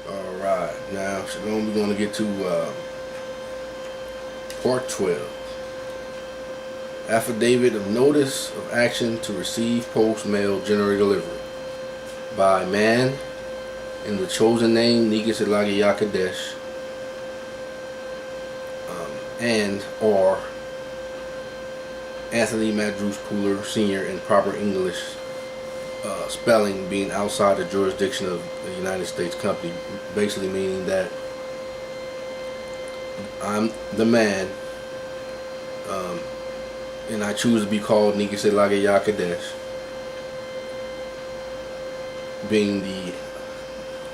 Alright, now we're going to get to part 12. Affidavit of Notice of Action to Receive Post Mail General Delivery by man in the chosen name Nigisilagi Yakadesh and or Anthony Madrus Pooler Sr. in proper English spelling being outside the jurisdiction of the United States company, basically meaning that I'm the man and I choose to be called Nigisilagi Yakadesh, being the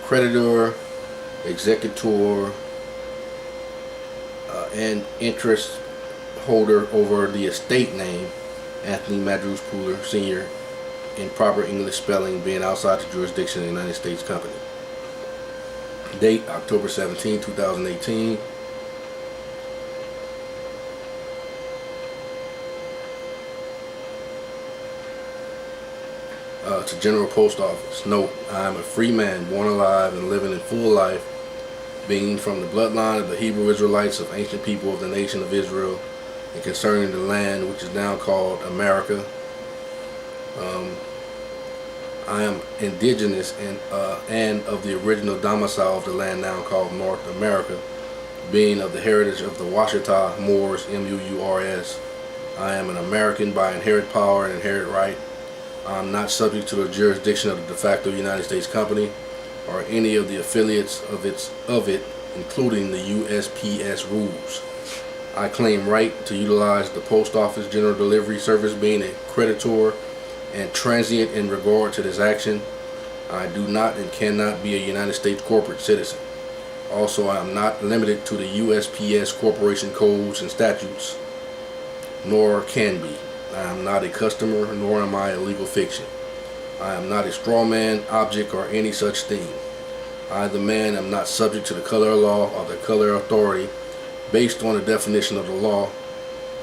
creditor, executor, and interest holder over the estate name Anthony Madrus Pooler Sr. in proper English spelling being outside the jurisdiction of the United States company. Date October 17, 2018. To General Post Office. Note, I am a free man, born alive and living in full life, being from the bloodline of the Hebrew Israelites of ancient people of the nation of Israel, and concerning the land which is now called America. I am indigenous and of the original domicile of the land now called North America, being of the heritage of the Washita Moors, M-U-U-R-S. I am an American by inherent power and inherent right. I am not subject to the jurisdiction of the de facto United States company or any of the affiliates of it, including the USPS rules. I claim right to utilize the Post Office General Delivery Service, being a creditor and transient in regard to this action. I do not and cannot be a United States corporate citizen. Also, I am not limited to the USPS corporation codes and statutes, nor can be. I am not a customer, nor am I a legal fiction. I am not a straw man, object, or any such thing. I, the man, am not subject to the color of law or the color authority based on the definition of the law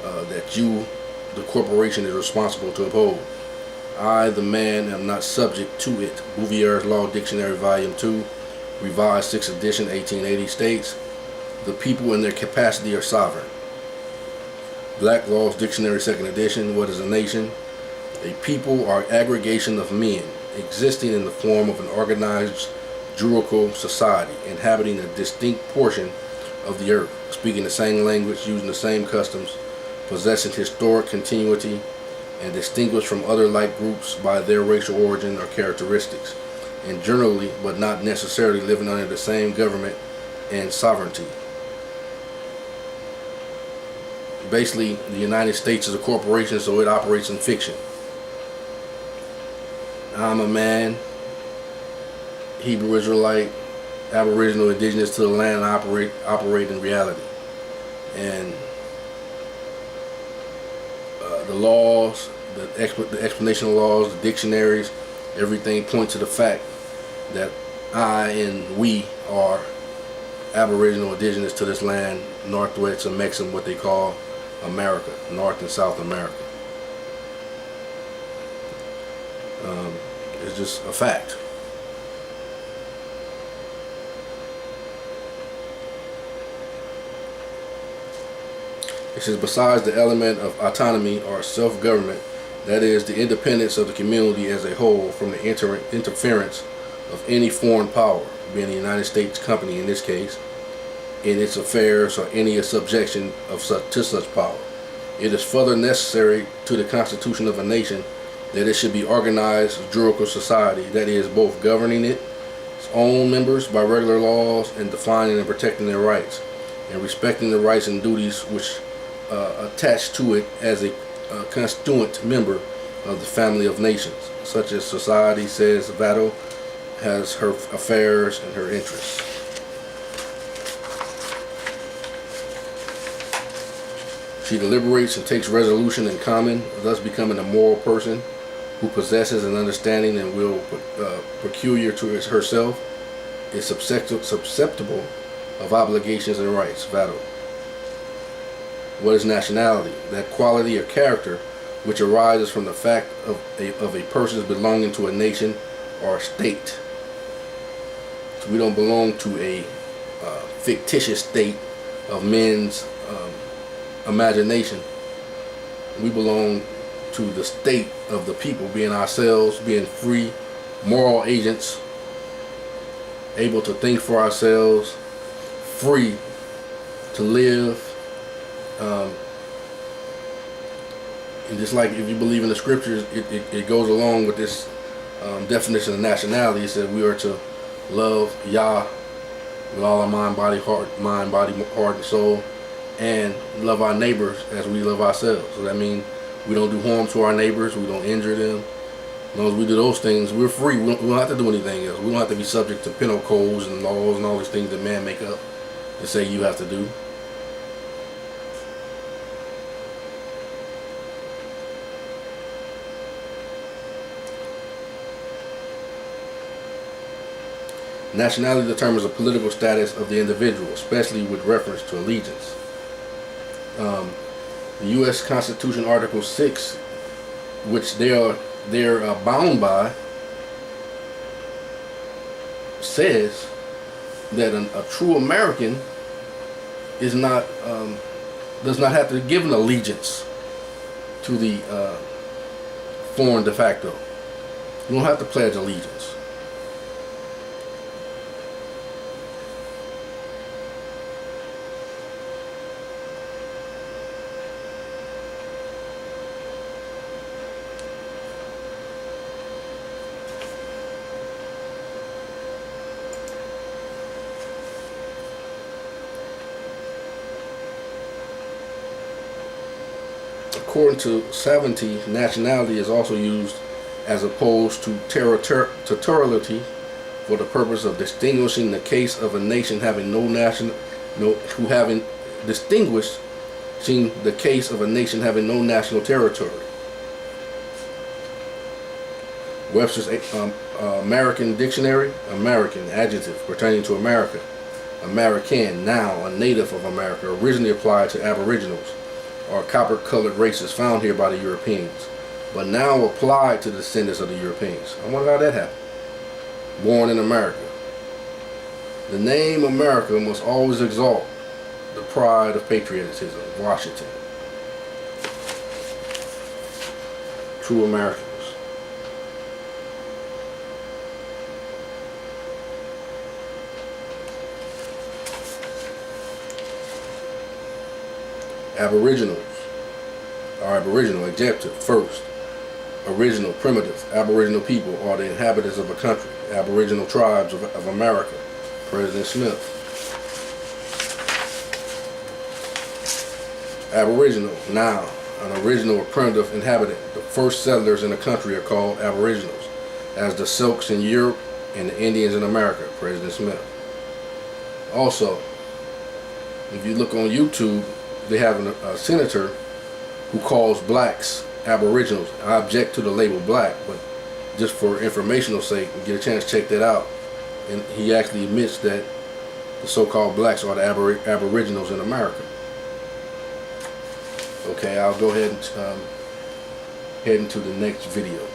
that you, the corporation, is responsible to uphold. I, the man, am not subject to it. Bouvier's Law Dictionary, Volume 2, Revised 6th Edition, 1880 states, the people in their capacity are sovereign. Black Laws Dictionary, 2nd Edition, what is a nation? A people or aggregation of men existing in the form of an organized juridical society, inhabiting a distinct portion of the earth, speaking the same language, using the same customs, possessing historic continuity, and distinguished from other like groups by their racial origin or characteristics, and generally, but not necessarily, living under the same government and sovereignty. Basically, the United States is a corporation, so it operates in fiction. I'm a man, Hebrew Israelite, Aboriginal, indigenous to the land, and operate in reality. And the laws, the explanation of laws, the dictionaries, everything point to the fact that I and we are Aboriginal, indigenous to this land, Northwest and Mexican, what they call America, North and South America. It's just a fact. It says, besides the element of autonomy or self-government, that is, the independence of the community as a whole from the interference of any foreign power, being the United States company in this case, in its affairs or any subjection to such power. It is further necessary to the constitution of a nation that it should be organized juridical society, that is, both governing its own members by regular laws and defining and protecting their rights, and respecting the rights and duties which attach to it as a constituent member of the family of nations, such as society, says Vado, has her affairs and her interests. She deliberates and takes resolution in common, thus becoming a moral person who possesses an understanding and will peculiar to herself, is susceptible of obligations and rights. Vado. What is nationality? That quality or character which arises from the fact of a person's belonging to a nation or a state. So we don't belong to a fictitious state of men's imagination. We belong to the state of the people, being ourselves, being free, moral agents, able to think for ourselves, free to live. And just like if you believe in the scriptures, it goes along with this definition of nationality. It said we are to love Yah with all our mind, body, heart, and soul, and love our neighbors as we love ourselves. So that means we don't do harm to our neighbors, we don't injure them. As long as we do those things, we're free. We don't have to do anything else. We don't have to be subject to penal codes and laws and all these things that man make up to say you have to do. Nationality determines the political status of the individual, especially with reference to allegiance. The U.S. Constitution, Article 6, which they're bound by, says that a true American is not does not have to give an allegiance to the foreign de facto. You don't have to pledge allegiance. According to 70, nationality is also used as opposed to territoriality for the purpose of distinguishing the case of a nation having distinguishing the case of a nation having no national territory. Webster's American Dictionary: American, adjective, pertaining to America. American, noun, a native of America, originally applied to aboriginals or copper-colored races found here by the Europeans, but now applied to the descendants of the Europeans. I wonder how that happened. Born in America. The name America must always exalt the pride of patriotism. Washington. True Americans. Aboriginals are aboriginal, adjective, first. Original, primitive. Aboriginal people are the inhabitants of a country. Aboriginal tribes of America. President Smith. Aboriginal, noun, an original or primitive inhabitant. The first settlers in a country are called aboriginals, as the Selks in Europe and the Indians in America. President Smith. Also, if you look on YouTube, they have a senator who calls blacks aboriginals. I object to the label black, but just for informational sake, get a chance to check that out. And he actually admits that the so-called blacks are the aboriginals in America. Okay, I'll go ahead and head into the next video.